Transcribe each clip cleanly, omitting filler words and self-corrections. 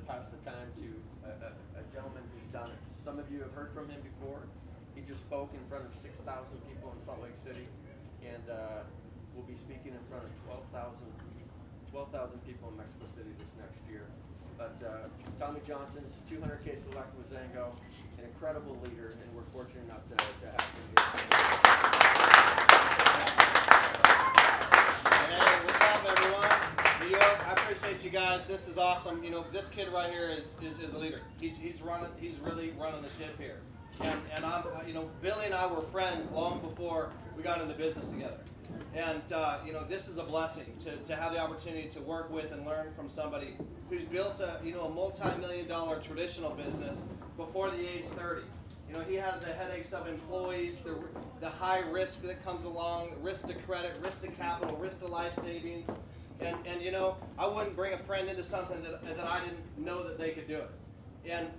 pass the time to a gentleman who's done it. Some of you have heard from him before. He just spoke in front of 6,000 people in Salt Lake City, and will be speaking in front of 12,000 people in Mexico City this next year. But Tommy Johnson's 200K Select with XANGO, an incredible leader, and we're fortunate enough to have him here. Hey, what's up, everyone? New York, I appreciate you guys. This is awesome. You know, this kid right here is a leader. He's really running the ship here. And I'm, you know, Billy and I were friends long before we got into business together. And you know, this is a blessing to have the opportunity to work with and learn from somebody who's built a multi-million-dollar traditional business before the age 30. You know, he has the headaches of employees, the high risk that comes along, risk to credit, risk to capital, risk to life savings. And you know, I wouldn't bring a friend into something that I didn't know that they could do it. And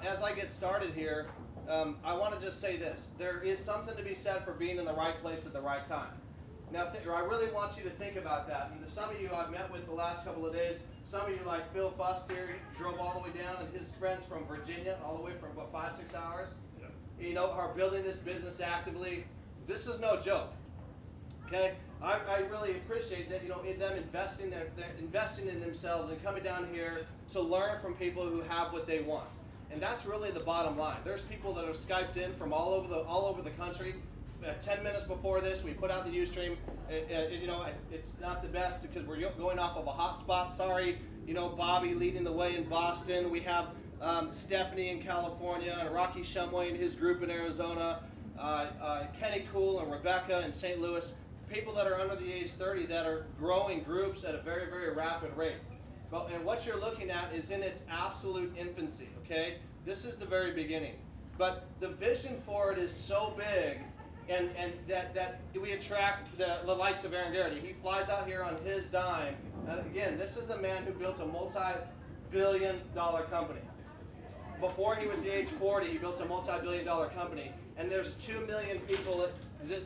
as I get started here, I want to just say this. There is something to be said for being in the right place at the right time. Now, I really want you to think about that. And some of you I've met with the last couple of days, some of you like Phil Fust here, he drove all the way down, and his friends from Virginia, all the way from about 5-6 hours, you know, are building this business actively. This is no joke. Okay, I really appreciate that, you know, in them investing in themselves and coming down here to learn from people who have what they want. And that's really the bottom line. There's people that are Skyped in from all over the country. 10 minutes before this, we put out the Ustream. You know, it's not the best because we're going off of a hot spot. Sorry, you know, Bobby leading the way in Boston. We have Stephanie in California and Rocky Shumway and his group in Arizona. Kenny Cool and Rebecca in St. Louis. People that are under the age 30 that are growing groups at a very, very rapid rate. And what you're looking at is in its absolute infancy, okay? This is the very beginning. But the vision for it is so big, and that we attract the likes of Aaron Garrity. He flies out here on his dime. Again, this is a man who built a multi-billion-dollar company. Before he was the age 40, he built a multi-billion-dollar company. And there's 2 million people,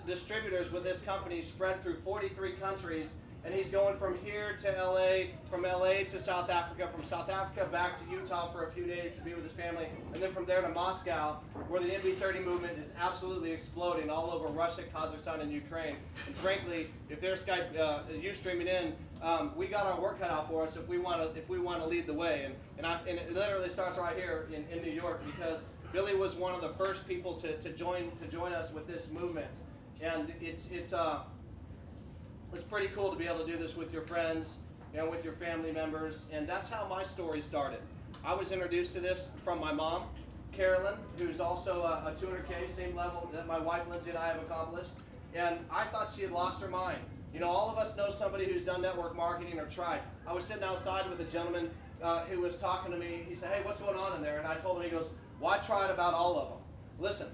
distributors with this company spread through 43 countries. And he's going from here to LA, from LA to South Africa, from South Africa back to Utah for a few days to be with his family, and then from there to Moscow, where the MB30 movement is absolutely exploding all over Russia, Kazakhstan, and Ukraine. And frankly, if they're Skype Ustreaming in, we got our work cut out for us if we want to lead the way. And it literally starts right here in New York, because Billy was one of the first people to join us with this movement, and it's pretty cool to be able to do this with your friends, you know, with your family members, and that's how my story started. I was introduced to this from my mom, Carolyn, who's also a 200K, same level that my wife Lindsay and I have accomplished, and I thought she had lost her mind. You know, all of us know somebody who's done network marketing or tried. I was sitting outside with a gentleman who was talking to me. He said, "Hey, what's going on in there?" And I told him, he goes, "Well, I tried about all of them. Listen,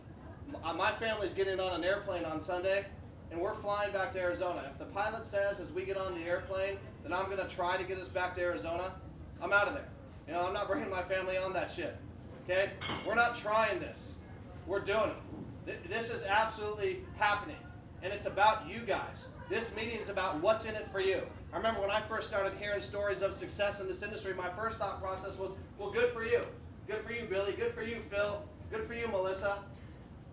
my family's getting on an airplane on Sunday, and we're flying back to Arizona. If the pilot says as we get on the airplane that I'm going to try to get us back to Arizona, I'm out of there. You know, I'm not bringing my family on that shit. Okay? We're not trying this. We're doing it. This is absolutely happening, and it's about you guys. This meeting is about what's in it for you." I remember when I first started hearing stories of success in this industry, my first thought process was, well, good for you. Good for you, Billy. Good for you, Phil. Good for you, Melissa.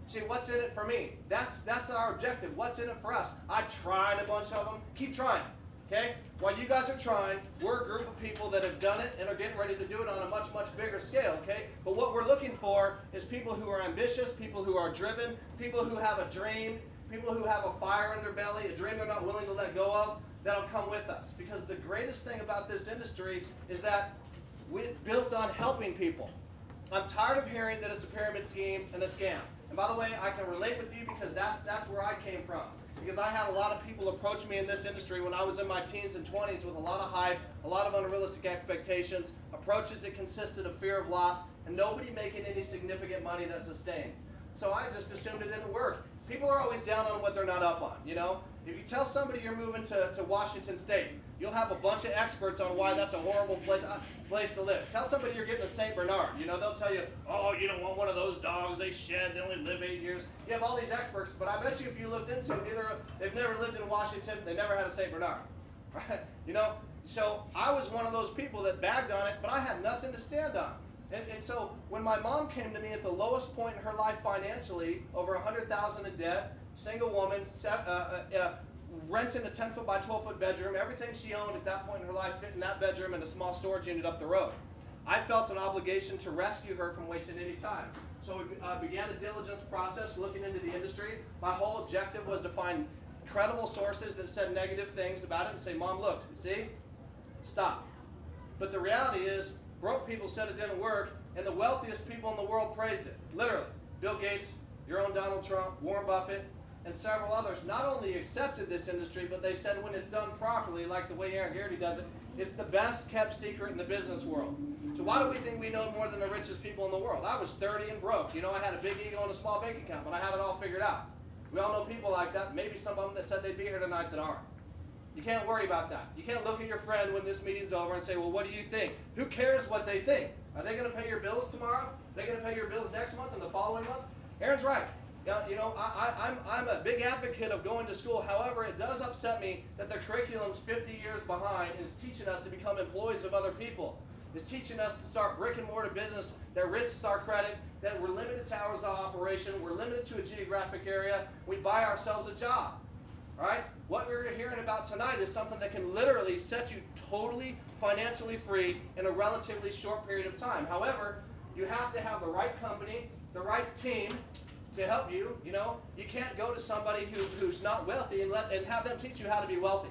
See, what's in it for me? That's our objective. What's in it for us? I tried a bunch of them. Keep trying, okay? While you guys are trying, we're a group of people that have done it and are getting ready to do it on a much, much bigger scale, okay? But what we're looking for is people who are ambitious, people who are driven, people who have a dream, people who have a fire in their belly, a dream they're not willing to let go of, that'll come with us. Because the greatest thing about this industry is that it's built on helping people. I'm tired of hearing that it's a pyramid scheme and a scam. And by the way, I can relate with you because that's where I came from. Because I had a lot of people approach me in this industry when I was in my teens and 20s with a lot of hype, a lot of unrealistic expectations, approaches that consisted of fear of loss, and nobody making any significant money that sustained. So I just assumed it didn't work. People are always down on what they're not up on, you know? If you tell somebody you're moving to Washington State, you'll have a bunch of experts on why that's a horrible place to live. Tell somebody you're getting a St. Bernard. You know, they'll tell you, "Oh, you don't want one of those dogs. They shed. They only live 8 years." You have all these experts, but I bet you if you looked into it, they've never lived in Washington. They never had a St. Bernard, right? You know, So I was one of those people that bagged on it, but I had nothing to stand on. And so when my mom came to me at the lowest point in her life financially, over $100,000 in debt, single woman, renting a 10-foot by 12-foot bedroom, everything she owned at that point in her life fit in that bedroom and a small storage unit up the road. I felt an obligation to rescue her from wasting any time. So we began a diligence process looking into the industry. My whole objective was to find credible sources that said negative things about it and say, Mom, look, see, stop. But the reality is, broke people said it didn't work, and the wealthiest people in the world praised it. Literally. Bill Gates, your own Donald Trump, Warren Buffett, and several others not only accepted this industry, but they said when it's done properly, like the way Aaron Garrity does it, it's the best kept secret in the business world. So why do we think we know more than the richest people in the world? I was 30 and broke. You know, I had a big ego and a small bank account, but I had it all figured out. We all know people like that, maybe some of them that said they'd be here tonight that aren't. You can't worry about that. You can't look at your friend when this meeting's over and say, well, what do you think? Who cares what they think? Are they going to pay your bills tomorrow? Are they going to pay your bills next month and the following month? Aaron's right. You know, I'm a big advocate of going to school. However, it does upset me that the curriculum's 50 years behind and is teaching us to become employees of other people. It's teaching us to start brick and mortar business that risks our credit, that we're limited to hours of operation, we're limited to a geographic area, we buy ourselves a job. All right? What we're hearing about tonight is something that can literally set you totally financially free in a relatively short period of time. However, you have to have the right company, the right team to help you. You know, you can't go to somebody who's not wealthy and have them teach you how to be wealthy.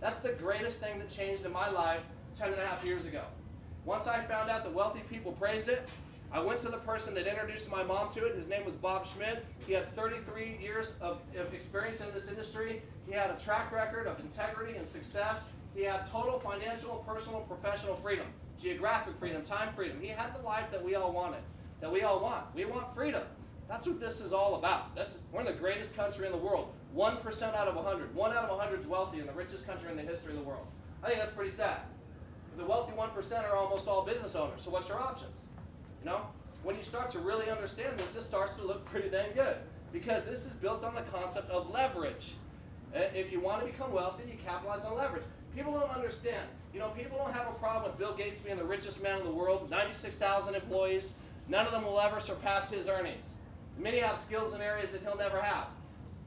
That's the greatest thing that changed in my life 10.5 years ago. Once I found out that wealthy people praised it, I went to the person that introduced my mom to it. His name was Bob Schmidt. He had 33 years of experience in this industry. He had a track record of integrity and success. He had total financial, personal, professional freedom, geographic freedom, time freedom. He had the life that we all wanted, that we all want. We want freedom. That's what this is all about. We're in the greatest country in the world. 1% out of 100. 1 out of 100 is wealthy in the richest country in the history of the world. I think that's pretty sad. The wealthy 1% are almost all business owners. So what's your options? You know, when you start to really understand this, this starts to look pretty dang good, because this is built on the concept of leverage. If you want to become wealthy, you capitalize on leverage. People don't understand. You know, people don't have a problem with Bill Gates being the richest man in the world, 96,000 employees. None of them will ever surpass his earnings. Many have skills in areas that he'll never have.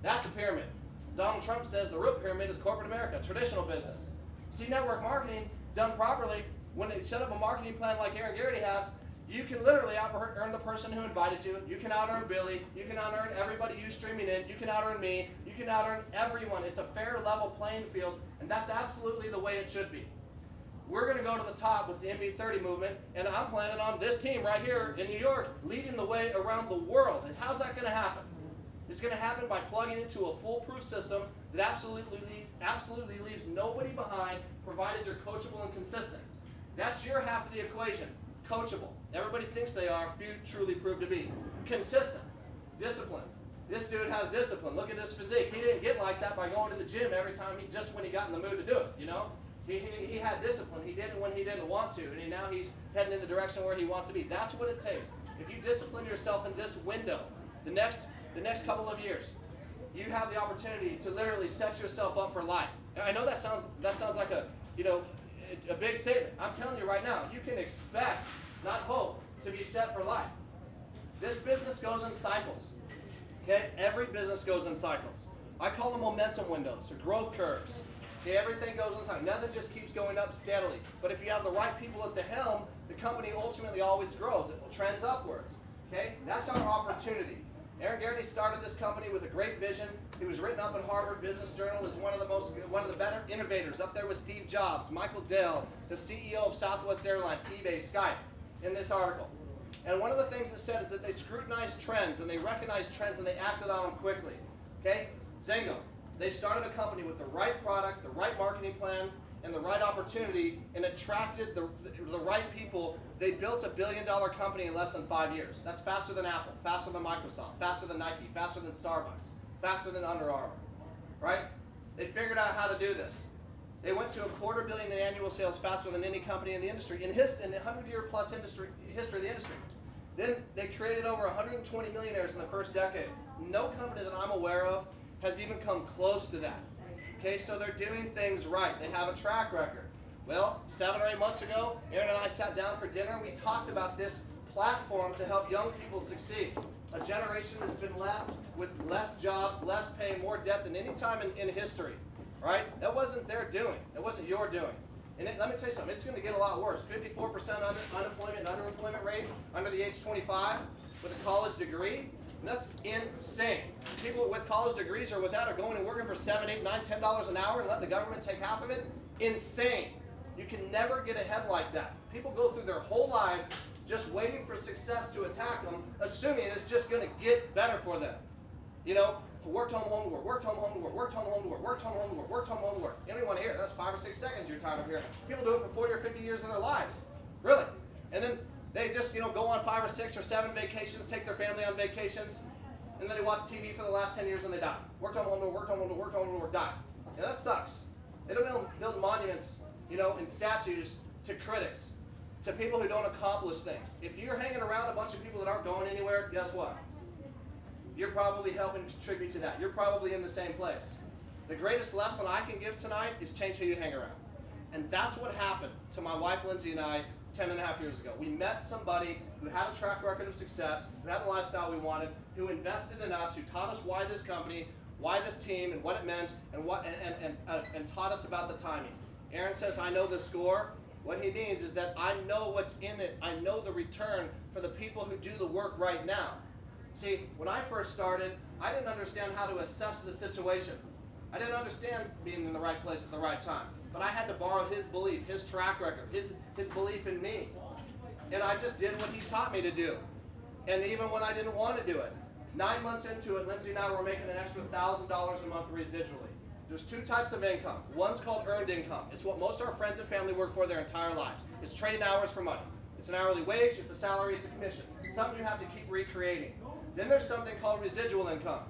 That's a pyramid. Donald Trump says the real pyramid is corporate America, traditional business. See, network marketing done properly, when they set up a marketing plan like Aaron Garrity has, you can literally out-earn the person who invited you. You can out-earn Billy. You can out-earn everybody you streaming in. You can out-earn me. You can out-earn everyone. It's a fair, level playing field, and that's absolutely the way it should be. We're going to go to the top with the MB30 movement, and I'm planning on this team right here in New York leading the way around the world. And how's that going to happen? It's going to happen by plugging into a foolproof system that absolutely leaves nobody behind, provided you're coachable and consistent. That's your half of the equation. Coachable. Everybody thinks they are. Few truly prove to be. Consistent. Discipline. This dude has discipline. Look at his physique. He didn't get like that by going to the gym every time, just when he got in the mood to do it, you know? He had discipline. He did it when he didn't want to, and now he's heading in the direction where he wants to be. That's what it takes. If you discipline yourself in this window, the next couple of years, you have the opportunity to literally set yourself up for life. I know that sounds like a big statement. I'm telling you right now, you can expect, not hope, to be set for life. This business goes in cycles. Okay? Every business goes in cycles. I call them momentum windows or growth curves. Okay? Everything goes in cycles. Nothing just keeps going up steadily. But if you have the right people at the helm, the company ultimately always grows. It trends upwards. Okay? That's our opportunity. Aaron Garrity started this company with a great vision. He was written up in Harvard Business Journal as one of the better innovators, up there with Steve Jobs, Michael Dell, the CEO of Southwest Airlines, eBay, Skype, in this article. And one of the things it said is that they scrutinized trends, and they recognized trends, and they acted on them quickly. Okay? XANGO. They started a company with the right product, the right marketing plan, and the right opportunity, and attracted the right people. They built a $1 billion company in less than 5 years. That's faster than Apple, faster than Microsoft, faster than Nike, faster than Starbucks, faster than Under Armour, right? They figured out how to do this. They went to $250 million in annual sales faster than any company in the industry, in the 100-year plus history of the industry. Then they created over 120 millionaires in the first decade. No company that I'm aware of has even come close to that. Okay, so they're doing things right. They have a track record. Well, 7 or 8 months ago, Aaron and I sat down for dinner and we talked about this platform to help young people succeed. A generation that's been left with less jobs, less pay, more debt than any time in history, right? That wasn't their doing. That wasn't your doing. And let me tell you something, it's going to get a lot worse. 54% unemployment and underemployment rate under the age 25 with a college degree. That's insane. People with college degrees or without are going and working for $7, $8, $9, $10 an hour and let the government take half of it. Insane. You can never get ahead like that. People go through their whole lives just waiting for success to attack them, assuming it's just going to get better for them. You know, worked home to work, worked home to work, worked home to work, worked home to work, worked home to work. Anyone here? That's 5 or 6 seconds you're tired of hearing. People do it for 40 or 50 years of their lives. Really. And then they just, go on 5 or 6 or 7 vacations, take their family on vacations, and then they watch TV for the last 10 years and they die. Worked home to work, worked home to work, worked home to work, die. Yeah, that sucks. They don't build monuments, and statues to critics, to people who don't accomplish things. If you're hanging around a bunch of people that aren't going anywhere, guess what? You're probably helping contribute to that. You're probably in the same place. The greatest lesson I can give tonight is change who you hang around. And that's what happened to my wife Lindsay and I 10.5 years ago. We met somebody who had a track record of success, who had the lifestyle we wanted, who invested in us, who taught us why this company, why this team, and what it meant, and taught us about the timing. Aaron says, I know the score. What he means is that I know what's in it. I know the return for the people who do the work right now. See, when I first started, I didn't understand how to assess the situation. I didn't understand being in the right place at the right time. But I had to borrow his belief, his track record, his belief in me. And I just did what he taught me to do. And even when I didn't want to do it. 9 months into it, Lindsay and I were making an extra $1,000 a month residually. There's 2 types of income. One's called earned income. It's what most of our friends and family work for their entire lives. It's trading hours for money. It's an hourly wage, it's a salary, it's a commission. Something you have to keep recreating. Then there's something called residual income.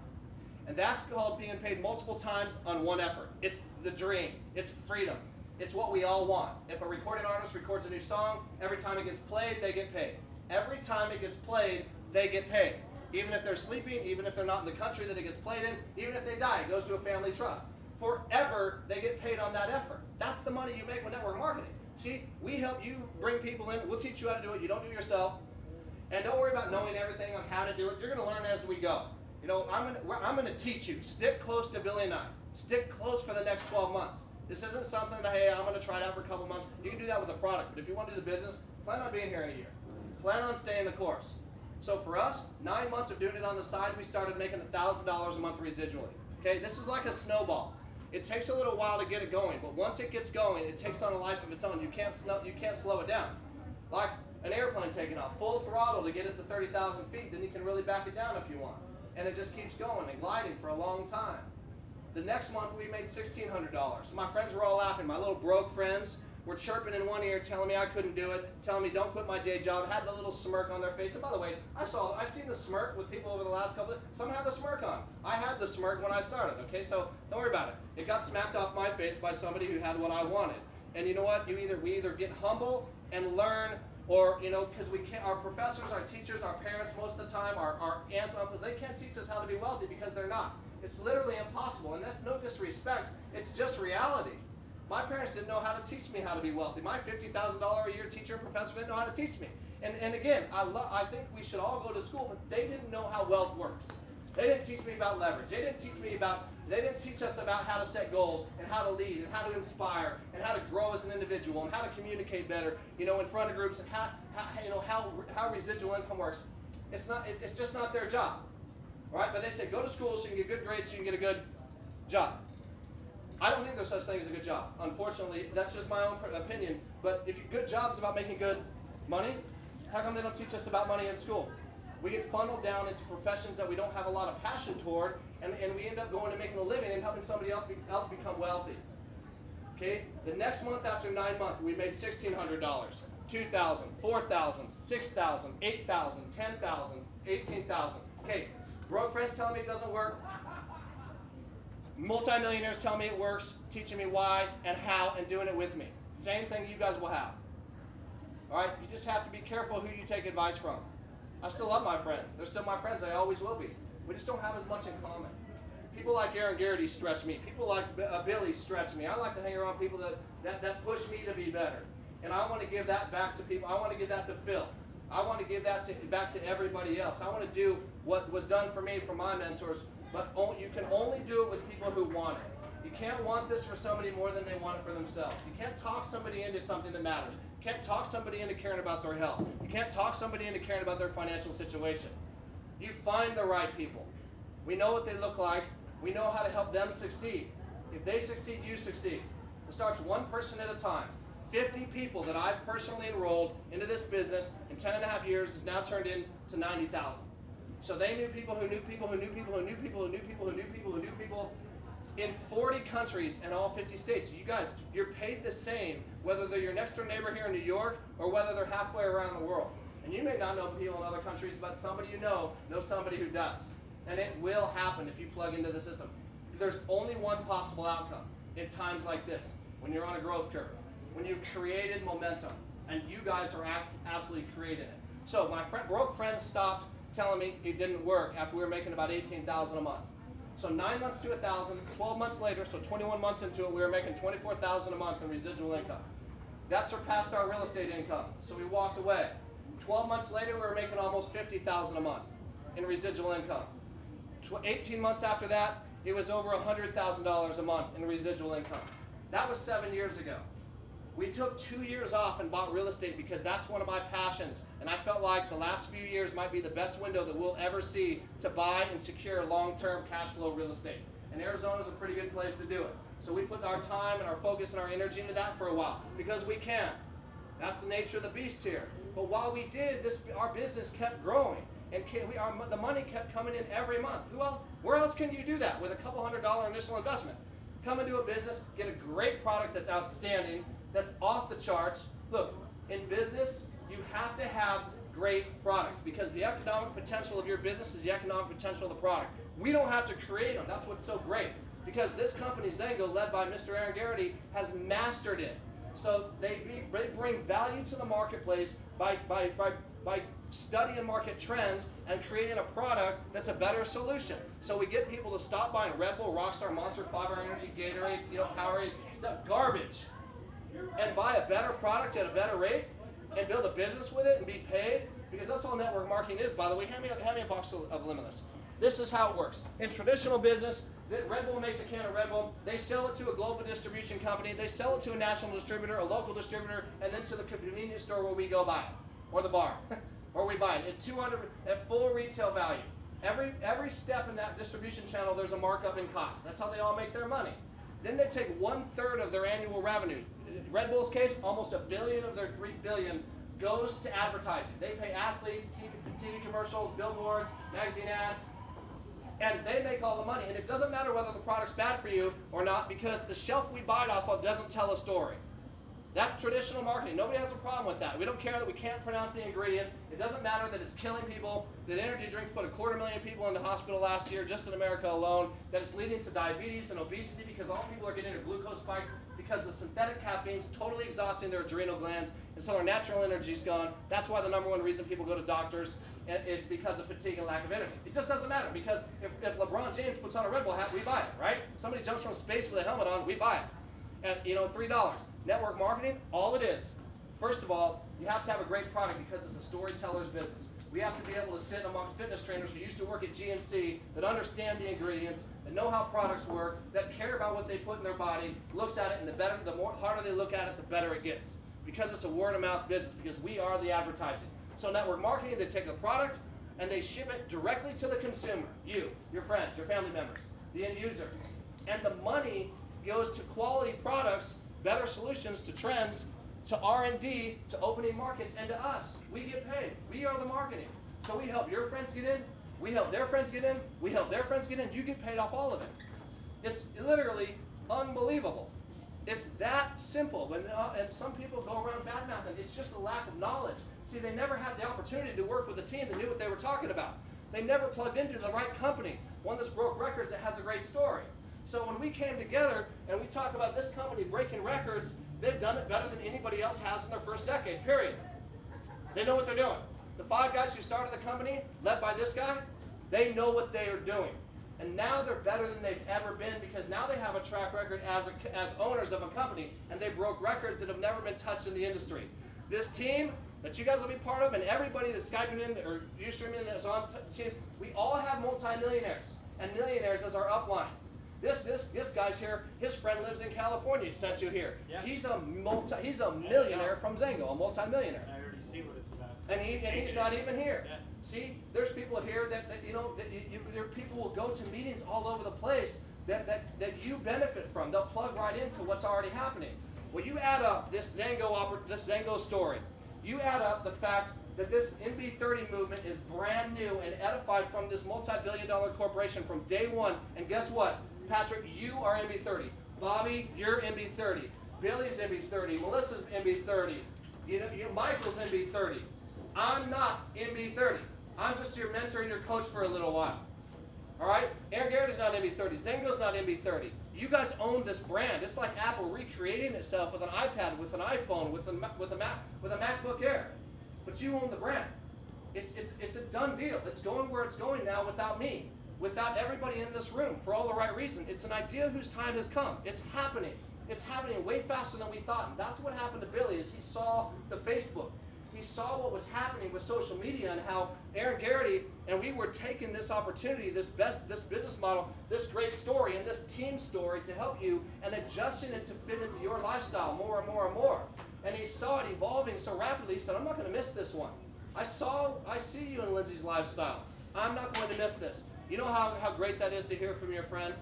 And that's called being paid multiple times on one effort. It's the dream. It's freedom. It's what we all want. If a recording artist records a new song, every time it gets played, they get paid. Every time it gets played, they get paid. Even if they're sleeping, even if they're not in the country that it gets played in, even if they die, it goes to a family trust. Forever, they get paid on that effort. That's the money you make with network marketing. See, we help you bring people in. We'll teach you how to do it. You don't do it yourself. And don't worry about knowing everything on how to do it. You're going to learn as we go. I'm going to teach you. Stick close to Billy and I. Stick close for the next 12 months. This isn't something that, hey, I'm going to try it out for a couple months. You can do that with a product. But if you want to do the business, plan on being here in a year. Plan on staying the course. So for us, 9 months of doing it on the side, we started making $1,000 a month residually. Okay, this is like a snowball. It takes a little while to get it going, but once it gets going, it takes on a life of its own. You can't slow it down. Like an airplane taking off, full throttle to get it to 30,000 feet, then you can really back it down if you want. And it just keeps going and gliding for a long time. The next month we made $1,600. My friends were all laughing. My little broke friends were chirping in one ear, telling me I couldn't do it, telling me don't quit my day job. Had the little smirk on their face. And by the way, I've seen the smirk with people over the last couple of, some have the smirk on. I had the smirk when I started, okay? So don't worry about it. It got smacked off my face by somebody who had what I wanted. And you know what? We either get humble and learn, or, because we can't, our professors, our teachers, our parents, most of the time, our aunts, uncles, they can't teach us how to be wealthy because they're not. It's literally impossible, and that's no disrespect. It's just reality. My parents didn't know how to teach me how to be wealthy. My $50,000 a year teacher and professor didn't know how to teach me. And again, I think we should all go to school, but they didn't know how wealth works. They didn't teach me about leverage. They didn't teach us about how to set goals and how to lead and how to inspire and how to grow as an individual and how to communicate better, in front of groups, and how residual income works. It's just not their job. Right? But they say go to school so you can get good grades so you can get a good job. I don't think there's such thing as a good job. Unfortunately, that's just my own opinion. But if your good job's about making good money, how come they don't teach us about money in school? We get funneled down into professions that we don't have a lot of passion toward, and we end up going and making a living and helping somebody else become wealthy. Okay? The next month after 9 months, we made $1,600, $2,000, $4,000, $6,000, $8,000, $10,000, $18,000. Okay, broke friends telling me it doesn't work. Multi-millionaires tell me it works, teaching me why and how and doing it with me. Same thing you guys will have. All right? You just have to be careful who you take advice from. I still love my friends. They're still my friends. They always will be. We just don't have as much in common. People like Aaron Garrity stretch me. People like Billy stretch me. I like to hang around people that that push me to be better. And I want to give that back to people. I want to give that to Phil. I want to give that back to everybody else. I want to do what was done for me, for my mentors, but you can only do it with people who want it. You can't want this for somebody more than they want it for themselves. You can't talk somebody into something that matters. You can't talk somebody into caring about their health. You can't talk somebody into caring about their financial situation. You find the right people. We know what they look like. We know how to help them succeed. If they succeed, you succeed. It starts one person at a time. 50 people that I've personally enrolled into this business in 10.5 years has now turned into 90,000. So they knew people who knew people who knew people who knew people who knew people who knew people who knew people in 40 countries and all 50 states. You guys, you're paid the same whether they're your next door neighbor here in New York or whether they're halfway around the world. And you may not know people in other countries, but somebody you know knows somebody who does. And it will happen if you plug into the system. There's only one possible outcome in times like this, when you're on a growth curve, when you've created momentum, and you guys are absolutely creating it. So my broke friends stopped telling me it didn't work after we were making about $18,000 a month. So 9 months to 1,000, 12 months later, so 21 months into it, we were making $24,000 a month in residual income. That surpassed our real estate income, so we walked away. 12 months later, we were making almost $50,000 a month in residual income. 18 months after that, it was over $100,000 a month in residual income. That was 7 years ago. We took 2 years off and bought real estate because that's one of my passions. And I felt like the last few years might be the best window that we'll ever see to buy and secure long-term cash flow real estate. And Arizona is a pretty good place to do it. So we put our time and our focus and our energy into that for a while because we can. That's the nature of the beast here. But while we did this, our business kept growing. And the money kept coming in every month. Well, where else can you do that with a couple $100 initial investment? Come into a business, get a great product that's outstanding, that's off the charts. Look, in business, you have to have great products because the economic potential of your business is the economic potential of the product. We don't have to create them. That's what's so great because this company, XANGO, led by Mr. Aaron Garrity, has mastered it. So they bring value to the marketplace by studying market trends and creating a product that's a better solution. So we get people to stop buying Red Bull, Rockstar, Monster, 5-Hour Energy, Gatorade, Powerade, stuff, garbage, and buy a better product at a better rate and build a business with it and be paid, because that's all network marketing is. By the way, hand me a box of Limitless. This is how it works. In traditional business, Red Bull makes a can of Red Bull. They sell it to a global distribution company. They sell it to a national distributor, a local distributor, and then to the convenience store where we go buy it, or the bar, or we buy it at full retail value. Every step in that distribution channel, there's a markup in cost. That's how they all make their money. Then they take 1/3 of their annual revenue. In Red Bull's case, almost $1 billion of their $3 billion goes to advertising. They pay athletes, TV commercials, billboards, magazine ads, and they make all the money. And it doesn't matter whether the product's bad for you or not, because the shelf we buy it off of doesn't tell a story. That's traditional marketing. Nobody has a problem with that. We don't care that we can't pronounce the ingredients. It doesn't matter that it's killing people, that energy drinks put 250,000 people in the hospital last year, just in America alone, that it's leading to diabetes and obesity because all people are getting their glucose spikes because the synthetic caffeine is totally exhausting their adrenal glands, and so their natural energy is gone. That's why the #1 reason people go to doctors is because of fatigue and lack of energy. It just doesn't matter, because if LeBron James puts on a Red Bull hat, we buy it, right? Somebody jumps from space with a helmet on, we buy it. At $3. Network marketing, all it is. First of all, you have to have a great product because it's a storyteller's business. We have to be able to sit amongst fitness trainers who used to work at GNC, that understand the ingredients, that know how products work, that care about what they put in their body, looks at it, and the harder they look at it, the better it gets. Because it's a word-of-mouth business, because we are the advertising. So network marketing, they take the product and they ship it directly to the consumer, you, your friends, your family members, the end user. And the money goes to quality products, better solutions, to trends, to R&D, to opening markets, and to us. We get paid. We are the marketing. So we help your friends get in, we help their friends get in, we help their friends get in, you get paid off all of it. It's literally unbelievable. It's that simple. And some people go around bad-mouthing. It's just a lack of knowledge. See, they never had the opportunity to work with a team that knew what they were talking about. They never plugged into the right company, one that's broke records that has a great story. So when we came together and we talk about this company breaking records, they've done it better than anybody else has in their first decade, period. They know what they're doing. The 5 guys who started the company, led by this guy, they know what they are doing. And now they're better than they've ever been because now they have a track record as owners of a company, and they broke records that have never been touched in the industry. This team that you guys will be part of, and everybody that's Skyping in or Ustreaming that's on teams, we all have multimillionaires and millionaires as our upline. This guy's here. His friend lives in California. He sent you here. Yeah. He's a millionaire from XANGO, a multimillionaire. I already see what it's about. And he's not even here. Yeah. See, there's people here that there are people will go to meetings all over the place that you benefit from. They'll plug right into what's already happening. Well, you add up this XANGO story. You add up the fact that this MB30 movement is brand new and edified from this multi-billion-dollar corporation from day one. And guess what? Patrick, you are MB30. Bobby, you're MB30. Billy's MB30. Melissa's MB30. Michael's MB30. I'm not MB30. I'm just your mentor and your coach for a little while. All right? Aaron Garrity's not MB30. XANGO's not MB30. You guys own this brand. It's like Apple recreating itself with an iPad, with an iPhone, with a MacBook Air. But you own the brand. It's a done deal. It's going where it's going now without me, without everybody in this room, for all the right reason. It's an idea whose time has come. It's happening. It's happening way faster than we thought. And that's what happened to Billy is he saw the Facebook. He saw what was happening with social media and how Aaron Garrity and we were taking this opportunity, this business model, this great story and this team story to help you and adjusting it to fit into your lifestyle more and more and more. And he saw it evolving so rapidly, he said, I'm not going to miss this one. I see you in Lindsay's lifestyle. I'm not going to miss this. You know how great that is to hear from your friend?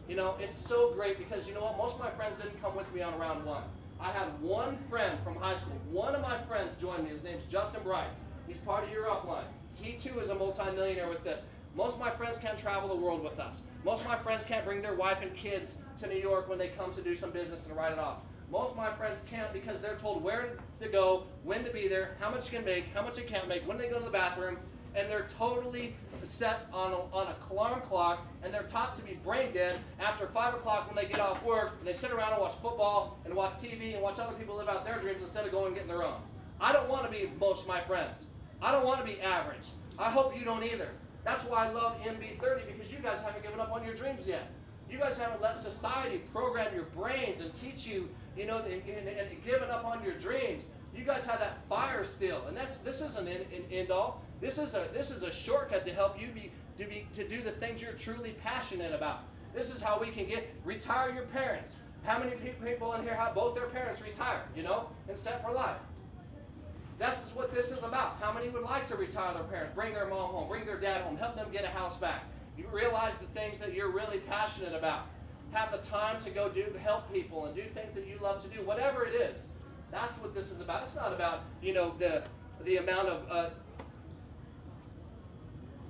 You know, it's so great because you know what? Most of my friends didn't come with me on round one. I had one friend from high school. One of my friends joined me. His name's Justin Bryce. He's part of your upline. He too is a multimillionaire with this. Most of my friends can't travel the world with us. Most of my friends can't bring their wife and kids to New York when they come to do some business and write it off. Most of my friends can't because they're told where to go, when to be there, how much you can make, how much you can't make, when they go to the bathroom, and they're totally set on a alarm clock, and they're taught to be brain dead after 5 o'clock when they get off work, and they sit around and watch football and watch TV and watch other people live out their dreams instead of going and getting their own. I don't want to be most of my friends. I don't want to be average. I hope you don't either. That's why I love MB30 because you guys haven't given up on your dreams yet. You guys haven't let society program your brains and teach you, and given up on your dreams. You guys have that fire still, and this isn't an end all. This is a shortcut to help you to do the things you're truly passionate about. This is how we can retire your parents. How many people in here have both their parents retired, and set for life? That's what this is about. How many would like to retire their parents, bring their mom home, bring their dad home, help them get a house back? You realize the things that you're really passionate about. Have the time to go help people and do things that you love to do, whatever it is. That's what this is about. It's not about, the amount of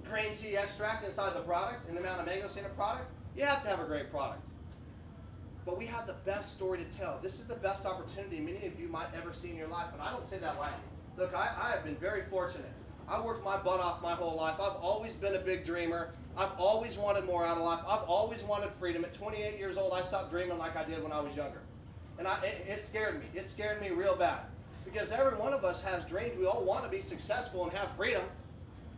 green tea extract inside the product and the amount of mangoes in a product. You have to have a great product. But we have the best story to tell. This is the best opportunity many of you might ever see in your life, and I don't say that lightly. Look, I have been very fortunate. I worked my butt off my whole life. I've always been a big dreamer. I've always wanted more out of life. I've always wanted freedom. At 28 years old, I stopped dreaming like I did when I was younger. And it scared me. It scared me real bad. Because every one of us has dreams. We all want to be successful and have freedom.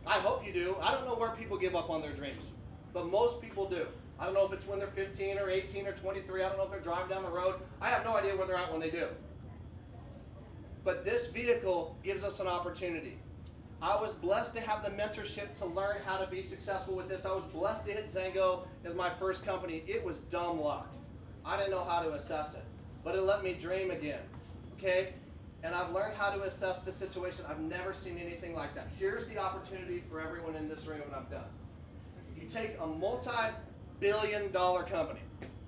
I hope you do. I don't know where people give up on their dreams. But most people do. I don't know if it's when they're 15 or 18 or 23. I don't know if they're driving down the road. I have no idea where they're at when they do. But this vehicle gives us an opportunity. I was blessed to have the mentorship to learn how to be successful with this. I was blessed to hit XANGO as my first company. It was dumb luck. I didn't know how to assess it. But it let me dream again. Okay? And I've learned how to assess the situation. I've never seen anything like that. Here's the opportunity for everyone in this room, and I'm done. You take a multi-billion-dollar company.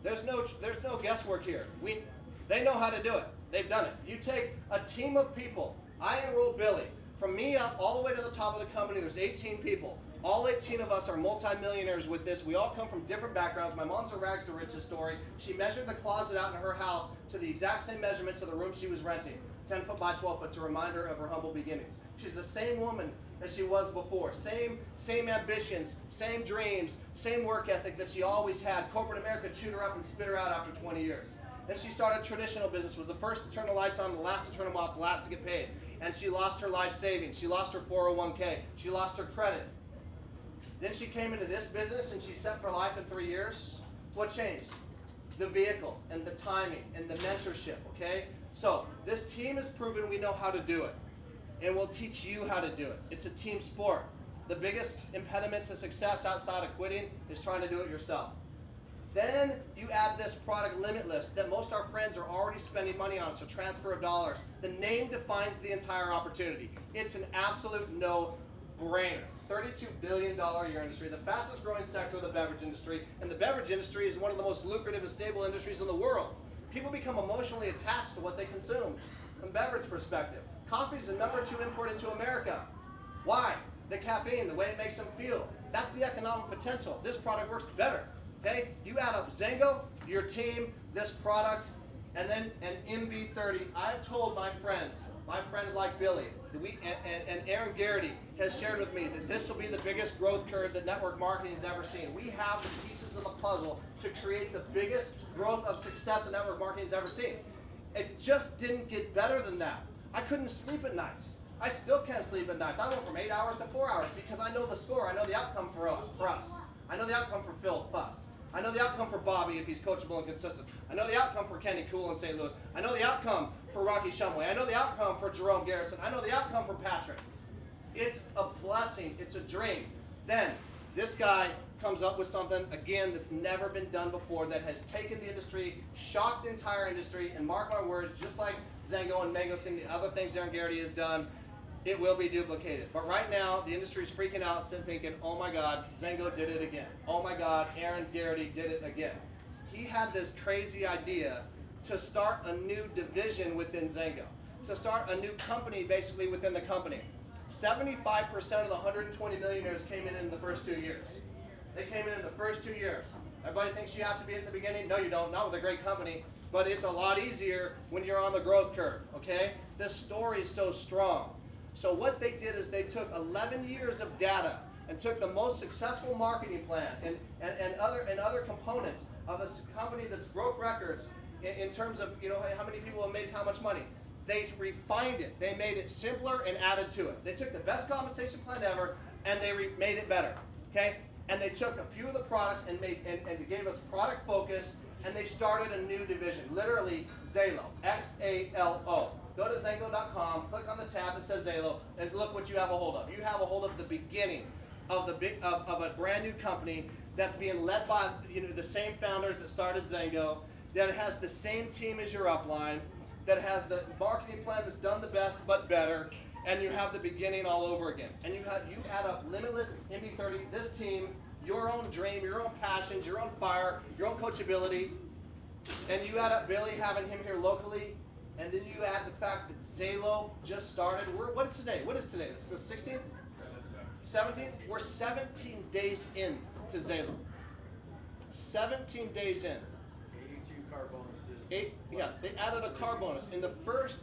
There's no guesswork here. They know how to do it. They've done it. You take a team of people. I enrolled Billy. From me up all the way to the top of the company, there's 18 people. All 18 of us are multimillionaires with this. We all come from different backgrounds. My mom's a rags to riches story. She measured the closet out in her house to the exact same measurements of the room she was renting. 10 foot by 12 foot. It's a reminder of her humble beginnings. She's the same woman as she was before. Same ambitions, same dreams, same work ethic that she always had. Corporate America chewed her up and spit her out after 20 years. Then she started traditional business, was the first to turn the lights on, the last to turn them off, the last to get paid. And she lost her life savings. She lost her 401k. She lost her credit. Then she came into this business and she's set for life in 3 years. What changed? The vehicle and the timing and the mentorship, okay? So this team has proven we know how to do it, and we'll teach you how to do it. It's a team sport. The biggest impediment to success outside of quitting is trying to do it yourself. Then you add this product Limitless that most of our friends are already spending money on, so transfer of dollars. The name defines the entire opportunity. It's an absolute no-brainer. $32 billion a year industry, the fastest growing sector of the beverage industry, and the beverage industry is one of the most lucrative and stable industries in the world. People become emotionally attached to what they consume from a beverage perspective. Coffee is the #2 import into America. Why? The caffeine, the way it makes them feel. That's the economic potential. This product works better. Okay? You add up XANGO, your team, this product, and then an MB30. I've told my friends like Billy, and Aaron Garrity has shared with me that this will be the biggest growth curve that network marketing has ever seen. We have the pieces of the puzzle to create the biggest growth of success that network marketing has ever seen. It just didn't get better than that. I couldn't sleep at nights. I still can't sleep at nights. I went from 8 hours to 4 hours because I know the score. I know the outcome for us. I know the outcome for Phil Fust. I know the outcome for Bobby if he's coachable and consistent. I know the outcome for Kenny Cool in St. Louis. I know the outcome for Rocky Shumway. I know the outcome for Jerome Garrison. I know the outcome for Patrick. It's a blessing. It's a dream. Then this guy comes up with something, again, that's never been done before, that has taken the industry, shocked the entire industry, and mark my words, just like XANGO and Mango Sing, the other things Aaron Garrity has done, it will be duplicated. But right now, the industry is freaking out and thinking, oh my God, XANGO did it again. Oh my God, Aaron Garrity did it again. He had this crazy idea to start a new division within XANGO, to start a new company basically within the company. 75% of the 120 millionaires came in the first 2 years. They came in the first 2 years. Everybody thinks you have to be in the beginning. No, you don't. Not with a great company. But it's a lot easier when you're on the growth curve, okay? This story is so strong. So what they did is they took 11 years of data and took the most successful marketing plan and other components of this company that's broke records in terms of, you know, how many people have made how much money. They refined it. They made it simpler and added to it. They took the best compensation plan ever and they made it better, okay? And they took a few of the products and they gave us product focus, and they started a new division, literally Xalo, X-A-L-O. Go to XANGO.com, click on the tab that says Xalo, and look what you have a hold of. You have a hold of the beginning of a brand new company that's being led by, you know, the same founders that started XANGO, that has the same team as your upline, that has the marketing plan that's done the best but better, and you have the beginning all over again. And you add up Limitless, MB30, this team, your own dream, your own passions, your own fire, your own coachability, and you add up Billy having him here locally, and then you add the fact that Xalo just started. What is today? What is today? It's the 16th? 17th? We're 17 days in to Xalo. 17 days in. 82 car bonuses. They added a car bonus. In the first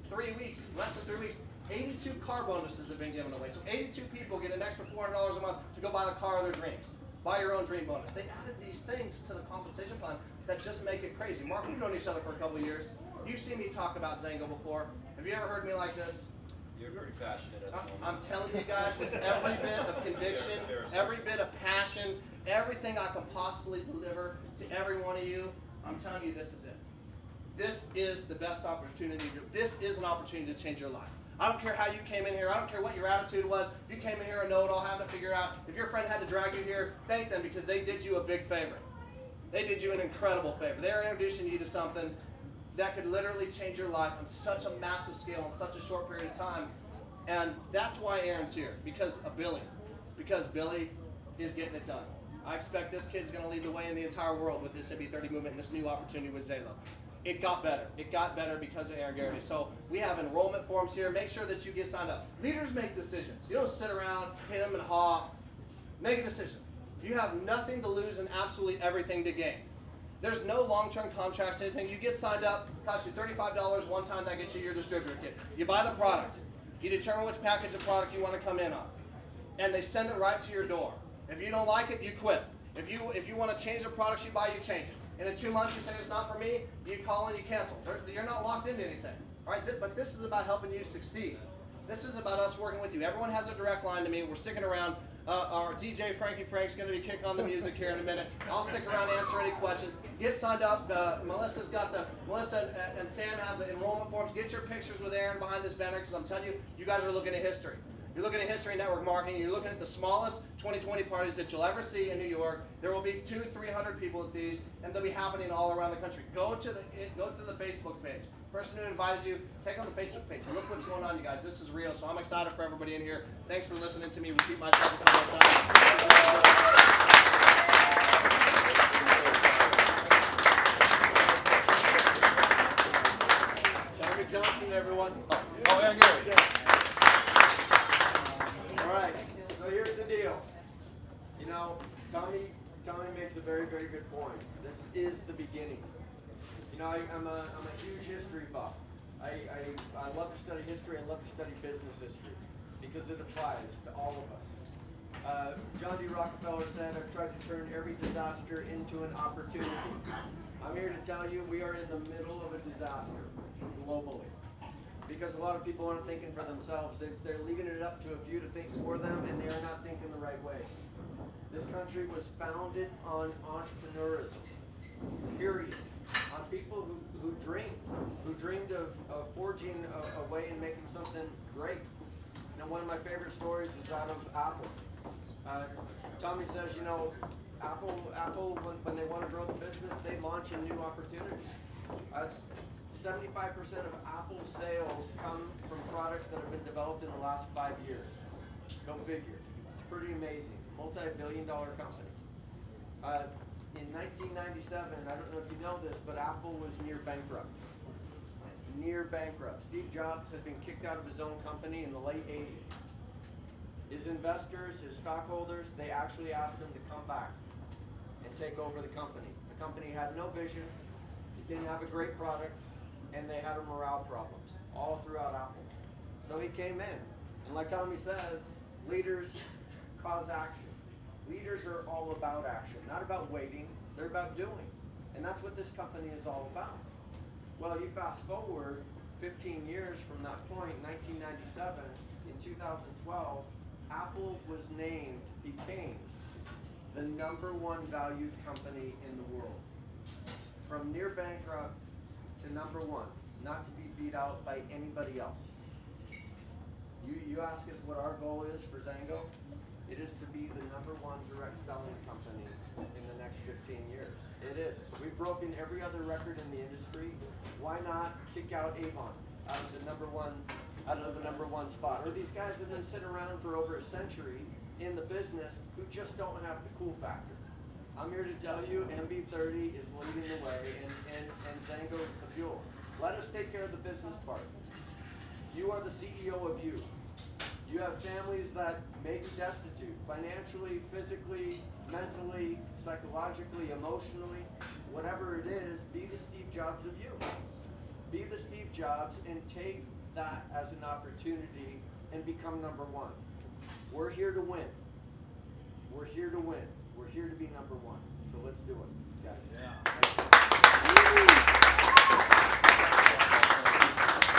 3 weeks, less than 3 weeks, 82 car bonuses have been given away. So 82 people get an extra $400 a month to go buy the car of their dreams. Buy your own dream bonus. They added these things to the compensation plan that just make it crazy. Mark, we've known each other for a couple of years. You've seen me talk about XANGO before. Have you ever heard me like this? You're very passionate at the moment. I'm telling you guys, with every bit of conviction, every bit of passion, everything I can possibly deliver to every one of you, I'm telling you this is it. This is the best opportunity. This is an opportunity to change your life. I don't care how you came in here. I don't care what your attitude was. If you came in here and know it all, having to figure out. If your friend had to drag you here, thank them, because they did you a big favor. They did you an incredible favor. They're introducing you to something that could literally change your life on such a massive scale in such a short period of time. And that's why Aaron's here, because of Billy. Because Billy is getting it done. I expect this kid's going to lead the way in the entire world with this MB30 movement and this new opportunity with Xalo. It got better. It got better because of Aaron Garrity. So we have enrollment forms here. Make sure that you get signed up. Leaders make decisions. You don't sit around, hem and haw. Make a decision. You have nothing to lose and absolutely everything to gain. There's no long-term contracts, anything. You get signed up, costs you $35 one time, that gets you your distributor kit. You buy the product. You determine which package of product you want to come in on. And they send it right to your door. If you don't like it, you quit. If you want to change the products you buy, you change it. And in 2 months, you say it's not for me, you call and you cancel. You're not locked into anything. Right? But this is about helping you succeed. This is about us working with you. Everyone has a direct line to me. We're sticking around our DJ Frankie Frank's going to be kicking on the music here in a minute. I'll stick around and answer any questions. Get signed up. Melissa and Sam have the enrollment forms. Get your pictures with Aaron behind this banner, because I'm telling you, you guys are looking at history. You're looking at history network marketing. You're looking at the smallest 2020 parties that you'll ever see in New York. There will be 200-300 people at these, and they'll be happening all around the country. Go to the Facebook page. Person who invited you, take on the Facebook page. Look what's going on, you guys. This is real. So I'm excited for everybody in here. Thanks for listening to me repeat myself a couple of times. Tommy Johnson, everyone. Oh, yeah, Gary. All right, so here's the deal. You know, Tommy makes a very, very good point. This is the beginning. You know, I'm a huge history buff. I love to study history and love to study business history because it applies to all of us. John D. Rockefeller said, "I've tried to turn every disaster into an opportunity." I'm here to tell you we are in the middle of a disaster globally. Because a lot of people aren't thinking for themselves. They're leaving it up to a few to think for them, and they are not thinking the right way. This country was founded on entrepreneurism, period. On people who dreamed of forging a way and making something great. You know, one of my favorite stories is that of Apple. Tommy says, you know, Apple when they want to grow the business, they launch in new opportunities. 75% of Apple's sales come from products that have been developed in the last 5 years. Go figure. It's pretty amazing. Multi-billion-dollar company. In 1997, I don't know if you know this, but Apple was near bankrupt. Near bankrupt. Steve Jobs had been kicked out of his own company in the late 80s. His investors, his stockholders, they actually asked him to come back and take over the company. The company had no vision. It didn't have a great product. And they had a morale problem all throughout Apple. So he came in. And like Tommy says, leaders cause action. Leaders are all about action, not about waiting. They're about doing. And that's what this company is all about. Well, you fast forward 15 years from that point, 1997, in 2012, Apple became the #1 valued company in the world. From near bankrupt to #1, not to be beat out by anybody else. You ask us what our goal is for XANGO. It is to be the #1 direct selling company in the next 15 years. It is. We've broken every other record in the industry. Why not kick out Avon out of the #1 spot? Or these guys have been sitting around for over a century in the business who just don't have the cool factor. I'm here to tell you MB30 is leading the way and XANGO is the fuel. Let us take care of the business part. You are the CEO of you. You have families that may be destitute, financially, physically, mentally, psychologically, emotionally, whatever it is, be the Steve Jobs of you. Be the Steve Jobs and take that as an opportunity and become #1. We're here to win. We're here to win. We're here to be #1. So let's do it, guys. Yeah.